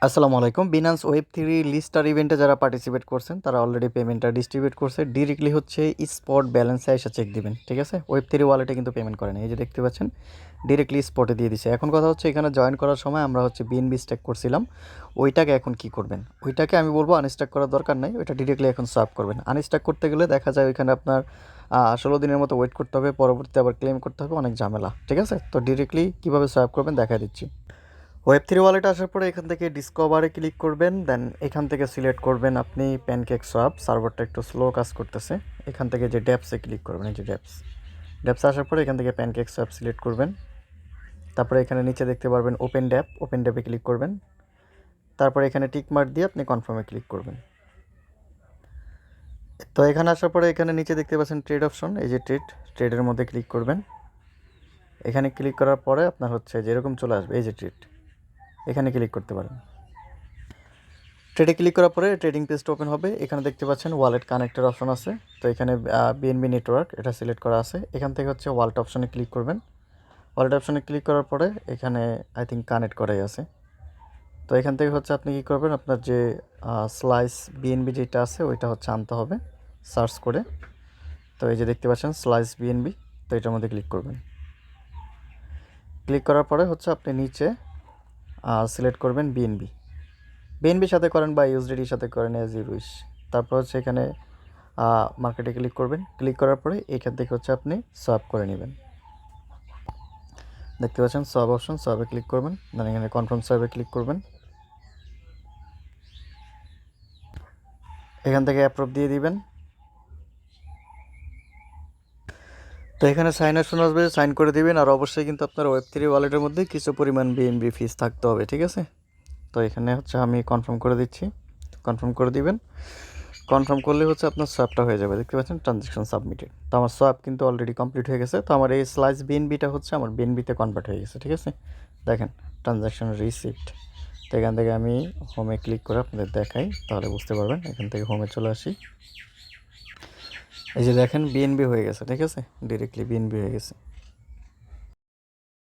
আসসালামু আলাইকুম। Binance web three Lister ইভেন্টে যারা পার্টিসিপেট করছেন তারা অলরেডি পেমেন্টটা ডিস্ট্রিবিউট করছে। ডিরেক্টলি হচ্ছে স্পট ব্যালেন্সে এসে চেক দিবেন, ঠিক আছে? ওয়েব থ্রি ওয়ালেটে কিন্তু পেমেন্ট করেন, এই যে দেখতে পাচ্ছেন ডিরেক্টলি স্পটে দিয়ে দিছে। এখন কথা হচ্ছে এখানে জয়েন করার সময় আমরা হচ্ছে বিএনবি স্ট্যাক করছিলাম, ওইটাকে এখন কি করবেন? ওইটাকে আমি বলবো আনস্ট্যাক করার দরকার নাই, ওইটা ডিরেক্টলি এখন সোয়াপ করবেন। আনস্ট্যাক করতে গেলে দেখা যায় ওইখানে আপনার 16 দিনের মতো ওয়েট করতে হবে, পরবর্তীতে আবার ক্লেম করতে হবে, অনেক ঝামেলা, ঠিক আছে? তো ডিরেক্টলি কীভাবে সোয়াপ করবেন দেখা দিচ্ছি। ওয়েব থ্রি ওয়ালেট আসার পরে এখান থেকে ডিসকভারে ক্লিক করবেন, দেন এখান থেকে সিলেক্ট করবেন আপনি প্যানকেক সোয়াপ। সার্ভারটা একটু স্লো কাজ করতেছে। এখান থেকে যে ড্যাপসে ক্লিক করবেন, এই যে ড্যাপসে আসার পরে এখান থেকে প্যানকেক সোয়াপ সিলেক্ট করবেন। তারপরে এখানে নিচে দেখতে পারবেন ওপেন ড্যাপে ক্লিক করবেন। তারপরে এখানে টিক মার্ক দিয়ে আপনি কনফার্মে ক্লিক করবেন। তো এখানে আসার পরে এখানে নিচে দেখতে পাচ্ছেন ট্রেড অপশন, এই যে ট্রেডের মধ্যে ক্লিক করবেন। এখানে ক্লিক করার পরে আপনার হচ্ছে যেরকম চলে আসবে, এই যে ট্রেড, এখানে ক্লিক করতে পারেন। ট্রেডে ক্লিক করার পরে ট্রেডিং পেজটা ওপেন হবে। এখানে দেখতে পাচ্ছেন ওয়ালেট কানেক্টের অপশন আছে। তো এখানে বিএনবি নেটওয়ার্ক এটা সিলেক্ট করা আছে। এখান থেকে হচ্ছে ওয়ালেট অপশনে ক্লিক করবেন। ওয়ালেট অপশনে ক্লিক করার পরে এখানে আই থিঙ্ক কানেক্ট করাই আছে। তো এখান থেকে হচ্ছে আপনি কী করবেন, আপনার যে স্লাইস বিএনবি যেটা আছে ওইটা হচ্ছে আনতে হবে সার্চ করে। তো এই যে দেখতে পাচ্ছেন স্লাইস বিএনবি, তো এটার মধ্যে ক্লিক করবেন। ক্লিক করার পরে হচ্ছে আপনি নিচে সিলেক্ট করবেন বিএনবির সাথে করেন বা ইউএসডিটির সাথে করেন, অ্যাজ ইউ উইশ। তারপর হচ্ছে এখানে মার্কেটে ক্লিক করবেন। ক্লিক করার পরে এখান থেকে হচ্ছে আপনি সোয়াপ করে নেবেন। দেখতে পাচ্ছেন সোয়াপ অপশন, সোয়াপে ক্লিক করবেন, দেন এখানে কনফার্ম সোয়াপে ক্লিক করবেন। এখান থেকে অ্যাপ্রুভ দিয়ে দিবেন। তো এখানে সাইন অপশন আসবে, সাইন করে দিবেন। আর অবশ্যই কিন্তু আপনার ওয়েব থ্রি ওয়ালেটের মধ্যে কিছু পরিমাণ বিএনবি ফিস থাকতে হবে, ঠিক আছে? তো এখানে হচ্ছে আমি কনফার্ম করে দিচ্ছি, কনফার্ম করে দিবেন। কনফার্ম করলে হচ্ছে আপনার সোয়াপটা হয়ে যাবে। দেখতে পাচ্ছেন ট্রানজ্যাকশন সাবমিটেড। তো আমার সোয়াপ কিন্তু অলরেডি কমপ্লিট হয়ে গেছে। তো আমার এই স্লাইস বিএনবিটা হচ্ছে আমার বিএনবিতে কনভার্ট হয়ে গেছে, ঠিক আছে? দেখেন ট্রানজ্যাকশন রিসিপ্ট। তো এখান থেকে আমি হোমে ক্লিক করে আপনাদের দেখাই, তাহলে বুঝতে পারবেন। এখান থেকে হোমে চলে আসি, এই যে দেখেন বিএনবি হয়ে গেছে, ঠিক আছে? ডিরেক্টলি বিএনবি হয়ে গেছে।